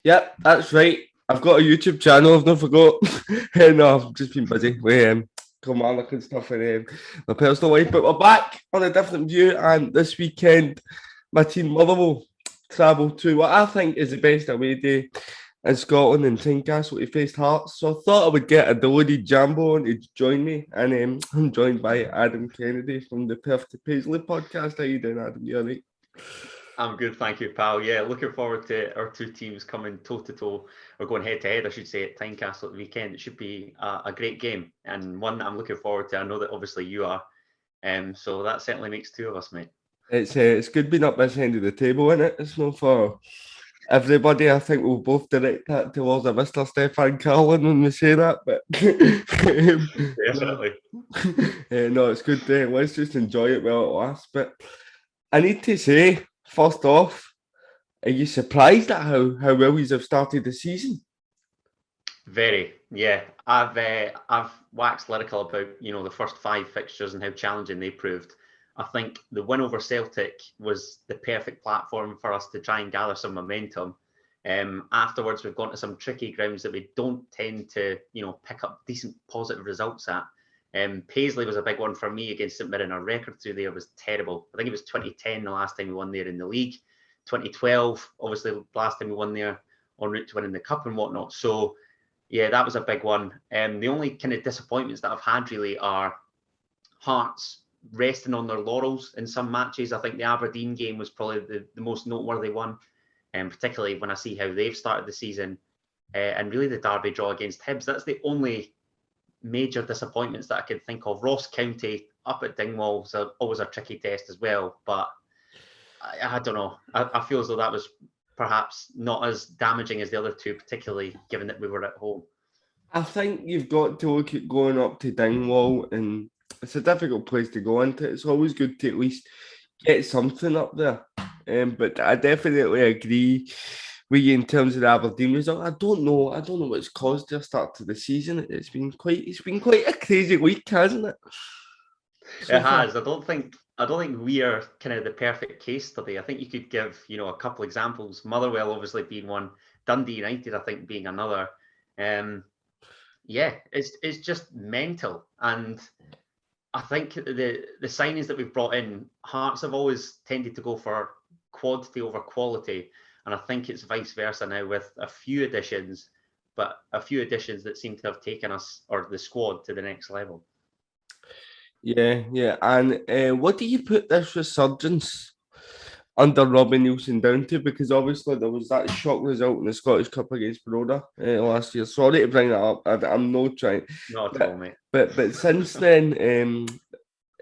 Yep, that's right. I've got a YouTube channel, I've not forgot. No, I've just been busy with command and stuff and my personal life. But we're back on a different view, and this weekend, my team Motherwell travel to what I think is the best away day in Scotland in Tynecastle to face Hearts. So I thought I would get a deluded Jambo on to join me, and I'm joined by Adam Kennedy from the Perth to Paisley podcast. How you doing, Adam? You all right? I'm good, thank you, pal. Yeah, looking forward to our two teams coming toe to toe, or going head to head, I should say, at Tynecastle at the weekend. It should be a great game and one that I'm looking forward to. I know that obviously you are, so that certainly makes two of us, mate. It's good being up this end of the table, isn't it? It's not for everybody. I think we'll both direct that towards a Mr. Stefan Carlin when we say that, but no, Definitely. no, it's good. Let's just enjoy it while it lasts. But I need to say, first off, are you surprised at how well you have started the season? Very, yeah. I've waxed lyrical about the first five fixtures and how challenging they proved. I think the win over Celtic was the perfect platform for us to try and gather some momentum. Afterwards, we've gone to some tricky grounds that we don't tend to pick up decent positive results at. Paisley was a big one for me against St Mirren. Our record through there was terrible. I think it was 2010 the last time we won there in the league. 2012, obviously, the last time we won there en route to winning the cup and whatnot. So yeah, that was a big one. The only kind of disappointments that I've had really are Hearts resting on their laurels in some matches. I think the Aberdeen game was probably the most noteworthy one, and particularly when I see how they've started the season, and really the Derby draw against Hibs. That's the only major disappointments that I can think of. Ross County up at Dingwall is always a tricky test as well, but I don't know. I feel as though that was perhaps not as damaging as the other two, particularly given that we were at home. I think you've got to look at going up to Dingwall, and it's a difficult place to go into. It's always good to at least get something up there. But I definitely agree with you in terms of the Aberdeen result. I don't know. I don't know what's caused their start to the season. It's been quite a crazy week, hasn't it? It So far. has. I don't think we are kind of the perfect case study. I think you could give, a couple examples. Motherwell obviously being one, Dundee United, I think, being another. Um, yeah, it's just mental. And I think the signings that we've brought in, Hearts have always tended to go for quantity over quality. And I think it's vice versa now with a few additions, but a few additions that seem to have taken us or the squad to the next level. Yeah, yeah. And what do you put this resurgence under Robbie Nielsen down to? Because obviously there was that shock result in the Scottish Cup against Baroda last year. Sorry to bring that up. I'm not trying, Not at all, but mate. but since then,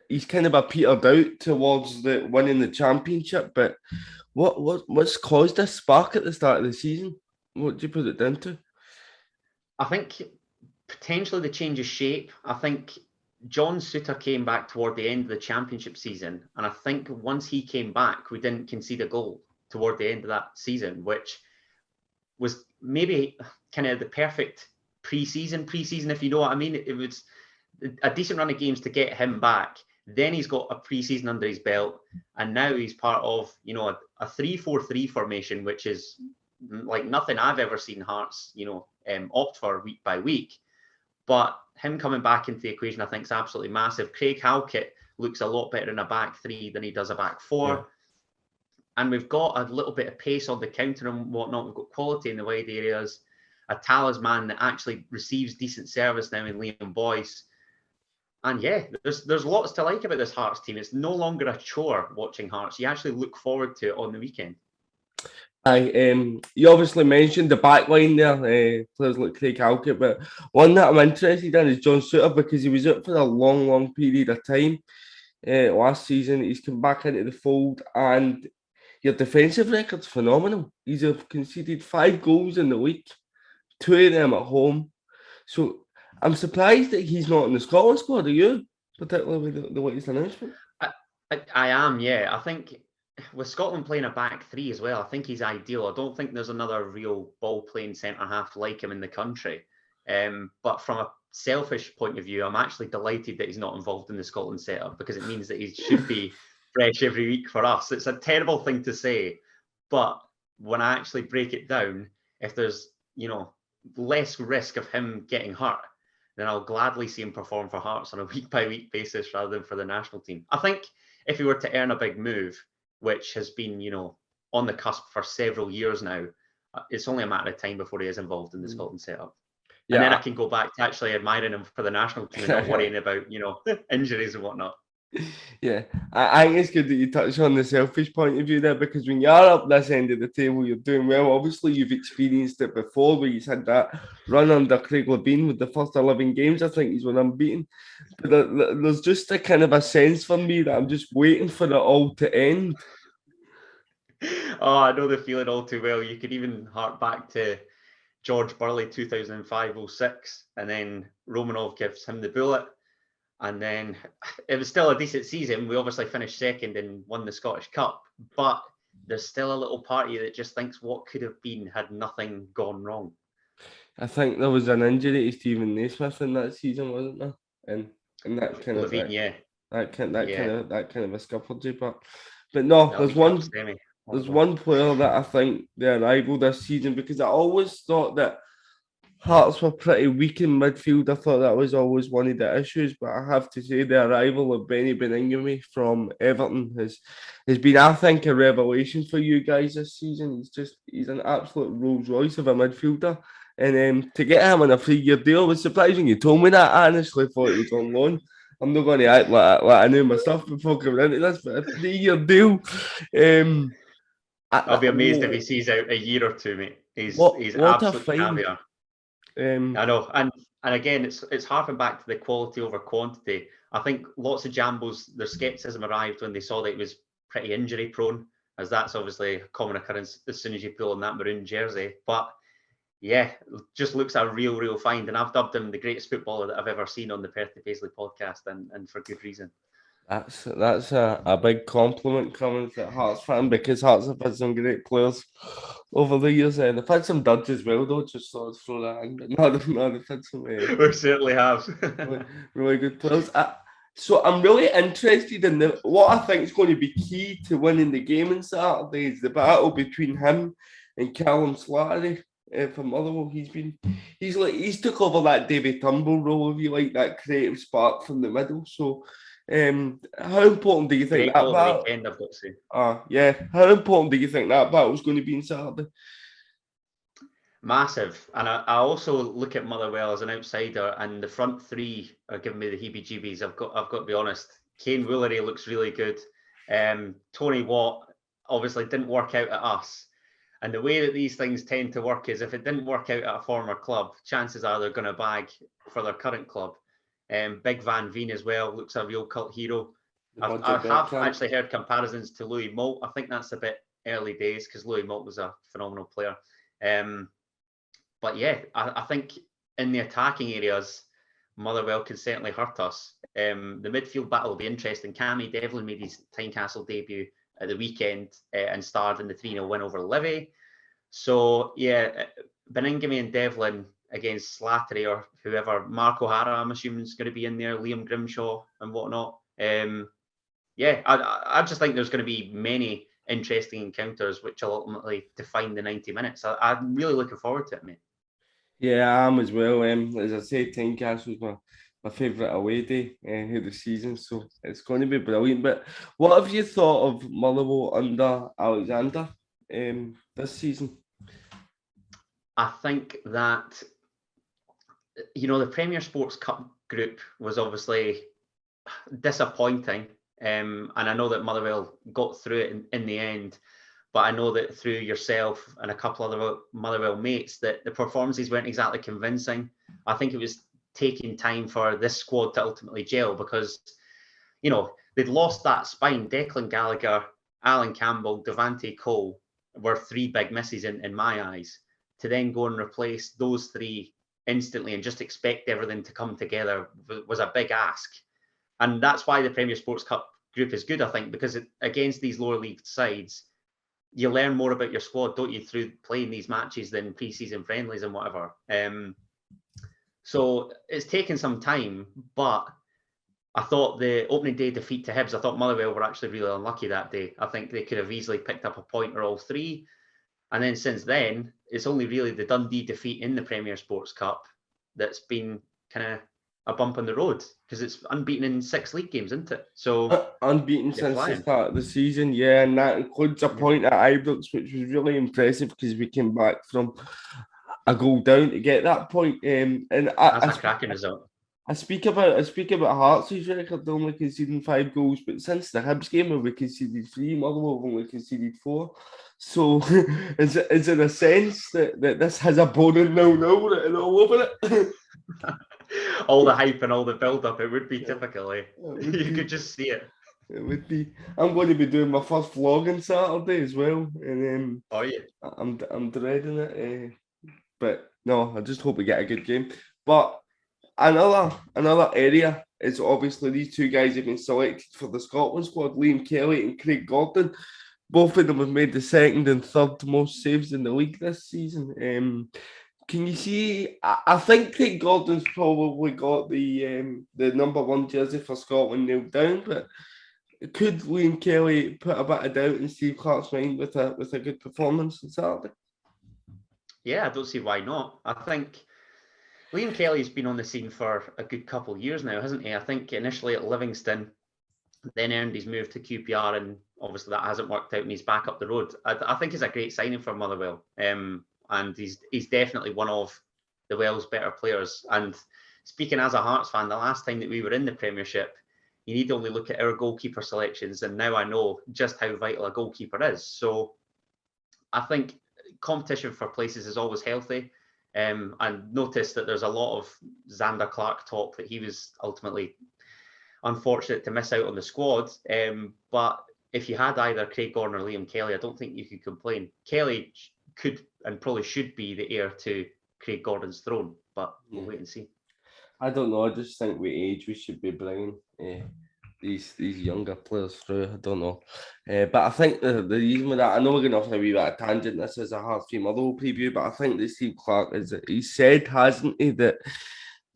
he's kind of a petered out towards the winning the championship. But what's caused this spark at the start of the season? What do you put it down to? I think potentially the change of shape. I think John Suter came back toward the end of the championship season, and I think once he came back, we didn't concede a goal toward the end of that season, which was maybe kind of the perfect preseason, if you know what I mean. It was a decent run of games to get him back. Then he's got a preseason under his belt, and now he's part of a 3-4-3 formation, which is like nothing I've ever seen Hearts opt for week by week. But him coming back into the equation, I think, is absolutely massive. Craig Halkett looks a lot better in a back three than he does a back four. Yeah. And we've got a little bit of pace on the counter and whatnot. We've got quality in the wide areas, a talisman that actually receives decent service now in Liam Boyce. And yeah, there's lots to like about this Hearts team. It's no longer a chore watching Hearts. You actually look forward to it on the weekend. You obviously mentioned the back line there, players like Craig Halkett, but one that I'm interested in is John Suter because he was out for a long, long period of time last season. He's come back into the fold, and your defensive record's phenomenal. He's conceded 5 goals in the week, 2 of them at home. So I'm surprised that he's not in the Scotland squad. Are you, particularly with the latest announcement? I am, yeah. I think with Scotland playing a back three as well, I think he's ideal. I don't think there's another real ball playing centre half like him in the country. But from a selfish point of view, I'm actually delighted that he's not involved in the Scotland setup because it means that he should be fresh every week for us. It's a terrible thing to say, but when I actually break it down, if there's, less risk of him getting hurt, then I'll gladly see him perform for Hearts on a week-by-week basis rather than for the national team. I think if he were to earn a big move, which has been, on the cusp for several years now, it's only a matter of time before he is involved in the Scotland setup. And then I can go back to actually admiring him for the national team and not worrying about, injuries and whatnot. Yeah, I think it's good that you touch on the selfish point of view there, because when you are up this end of the table, you're doing well. Obviously, you've experienced it before where you had that run under Craig Levein with the first 11 games. I think he's won unbeaten. But there's just a kind of a sense for me that I'm just waiting for it all to end. Oh, I know the feeling all too well. You could even hark back to George Burley 2005-06, and then Romanov gives him the bullet. And then it was still a decent season. We obviously finished second and won the Scottish Cup, but there's still a little part of you that just thinks what could have been had nothing gone wrong. I think there was an injury to Stephen Naismith in that season, wasn't there? And that kind of that kind of a scuppered, but no, there's one player that I think the arrival this season, because I always thought that Hearts were pretty weak in midfield. I thought that was always one of the issues, but I have to say the arrival of Benny Beningame from Everton has been, I think, a revelation for you guys this season. He's an absolute Rolls Royce of a midfielder, and to get him on a 3-year deal, I was surprised when you told me that. I honestly thought he was on loan. I'm not going to act like I knew myself before coming into this, but a 3-year deal. I'll be amazed if he sees out a year or two, mate. He's absolute caviar. I know, and again, it's harping back to the quality over quantity. I think lots of Jambos, their scepticism arrived when they saw that he was pretty injury prone, as that's obviously a common occurrence as soon as you pull on that maroon jersey. But yeah, just looks a real find, and I've dubbed him the greatest footballer that I've ever seen on the Perth to Paisley podcast, and for good reason. That's a big compliment coming to a Hearts fan, because Hearts have had some great players over the years. They've had some duds as well, though. Just thought I'd throw that in. But no, they've had some. We certainly have. really good players. So I'm really interested in what I think is going to be key to winning the game on Saturday is the battle between him and Callum Slattery. From Motherwell, he's took over that David Turnbull role, if you like, that creative spark from the middle. So. How important do you think that battle? Weekend, I've got to say. How important do you think that battle is going to be on Saturday? Massive, and I also look at Motherwell as an outsider, and the front three are giving me the heebie-jeebies. I've got to be honest. Kane Woolery looks really good. Tony Watt obviously didn't work out at us, and the way that these things tend to work is if it didn't work out at a former club, chances are they're going to bag for their current club. Big Van Veen as well looks a real cult hero. I have actually heard comparisons to Louis Moult. I think that's a bit early days because Louis Moult was a phenomenal player. But yeah, I think in the attacking areas, Motherwell can certainly hurt us. The midfield battle will be interesting. Cammy Devlin made his Tynecastle debut at the weekend and starred in the 3-0 win over Livy. So yeah, Beningame and Devlin against Slattery or whoever, Mark O'Hara, I'm assuming is going to be in there, Liam Grimshaw and whatnot. I just think there's going to be many interesting encounters which will ultimately define the 90 minutes. I'm really looking forward to it, mate. Yeah, I am as well. As I say, Tynecastle was my favourite away day of the season, so it's going to be brilliant. But what have you thought of Motherwell under Alexander this season? I think that the Premier Sports Cup group was obviously disappointing. And I know that Motherwell got through it in the end, but I know that through yourself and a couple other Motherwell mates that the performances weren't exactly convincing. I think it was taking time for this squad to ultimately gel because, they'd lost that spine. Declan Gallagher, Alan Campbell, Devante Cole were three big misses in my eyes. To then go and replace those three instantly and just expect everything to come together was a big ask. And that's why the Premier Sports Cup group is good, I think, because against these lower league sides, you learn more about your squad, don't you, through playing these matches than pre-season friendlies and whatever. So it's taken some time, but I thought the opening day defeat to Hibs, I thought Motherwell were actually really unlucky that day. I think they could have easily picked up a point or all three. And then since then, it's only really the Dundee defeat in the Premier Sports Cup that's been kind of a bump on the road, because it's unbeaten in 6 league games, isn't it? So Unbeaten they're since the flying. start of the season, yeah, and that includes a point at Ibrox, which was really impressive because we came back from a goal down to get that point. And That's a cracking result. I speak about Hearts' record only conceding 5 goals, but since the Hibs game we conceded 3, Motherwell have only conceded 4. So is it a sense that this has a boring 0-0 written all over it? All the hype and all the build-up, it would be typically. You could just see it. It would be. I'm going to be doing my first vlog on Saturday as well, and Oh yeah. I'm dreading it. But no, I just hope we get a good game. But another area is obviously these 2 guys have been selected for the Scotland squad, Liam Kelly and Craig Gordon. Both of them have made the 2nd and 3rd most saves in the league this season. Can you see? I think Craig Gordon's probably got the number 1 jersey for Scotland nailed down, but could Liam Kelly put a bit of doubt in Steve Clarke's mind with a good performance on Saturday? Yeah, I don't see why not. I think Liam Kelly's been on the scene for a good couple of years now, hasn't he? I think initially at Livingston, then earned his move to QPR, and obviously that hasn't worked out, and he's back up the road. I think he's a great signing for Motherwell, and he's definitely one of the Wells' better players. And speaking as a Hearts fan, the last time that we were in the Premiership, you need only look at our goalkeeper selections, and now I know just how vital a goalkeeper is. So I think competition for places is always healthy. And notice that there's a lot of Xander Clark talk that he was ultimately unfortunate to miss out on the squad. But if you had either Craig Gordon or Liam Kelly, I don't think you could complain. Kelly could and probably should be the heir to Craig Gordon's throne, but we'll wait and see. I don't know. I just think with age we should be bringing these younger players through. I don't know, but I think the reason with that, I know we're going off a wee bit of tangent. This is a Hearts v Motherwell preview, but I think that Steve Clarke he said, hasn't he, that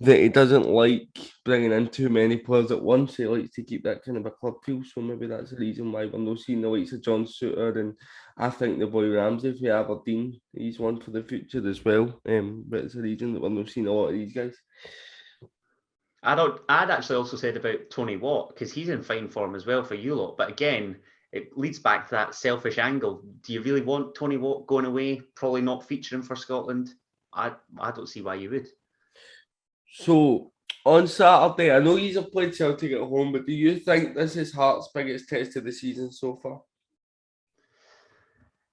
he doesn't like bringing in too many players at once. He likes to keep that kind of a club feel. So maybe that's the reason why we're not seeing the likes of John Souttar, and I think the boy Ramsey for Aberdeen, he's one for the future as well. But it's a reason that we're not seeing a lot of these guys. I'd actually also said about Tony Watt, because he's in fine form as well for you lot. But again, it leads back to that selfish angle. Do you really want Tony Watt going away, probably not featuring for Scotland? I don't see why you would. So on Saturday, I know you've played Celtic at home, but do you think this is Hearts' biggest test of the season so far?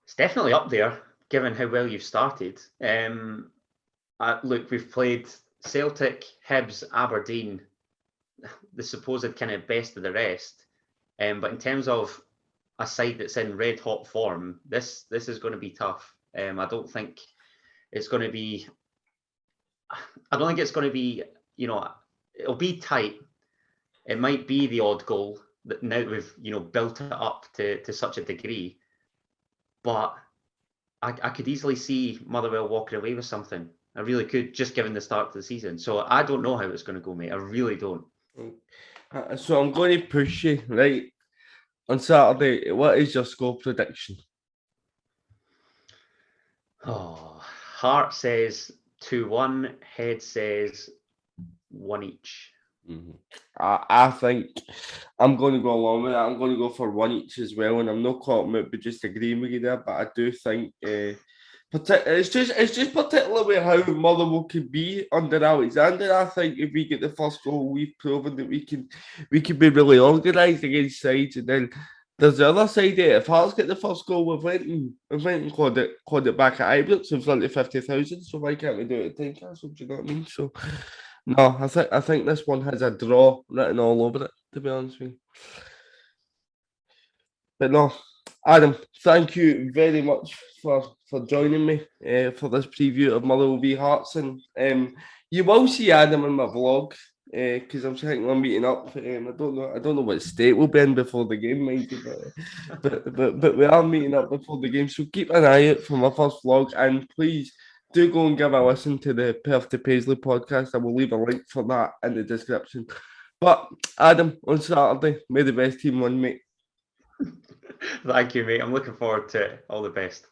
It's definitely up there, given how well you've started. Look, we've played Celtic, Hibs, Aberdeen, the supposed kind of best of the rest. But in terms of a side that's in red hot form, this is going to be tough. I don't think it's going to be. I don't think it's going to be. It'll be tight. It might be the odd goal that now we've built it up to such a degree, but I could easily see Motherwell walking away with something. I really could, just given the start of the season. So I don't know how it's going to go, mate. I really don't. So I'm going to push you, right? On Saturday, what is your score prediction? Oh, Heart says 2-1. Head says 1 each. Mm-hmm. I think I'm going to go along with that. I'm going to go for 1 each as well, and I'm not caught out but just agreeing with you there. But I do think it's just particularly how Motherwell can be under Alexander. I think if we get the first goal, we've proven that we can be really organised against sides, and then there's the other side there. If Hearts get the first goal, we've went and clawed it back at Ibrox in front of 50,000. So why can't we do it at Tynecastle? Do you know what I mean? So no, I think this one has a draw written all over it, to be honest with you. But no, Adam, thank you very much for joining me for this preview of Motherwell v Hearts, and you will see Adam in my vlog because I'm thinking I'm meeting up. I don't know what state we'll be in before the game, mind you, but we are meeting up before the game, so keep an eye out for my first vlog, and please do go and give a listen to the Perth to Paisley podcast. I will leave a link for that in the description. But Adam, on Saturday, may the best team win, mate. Thank you, mate. I'm looking forward to it. All the best.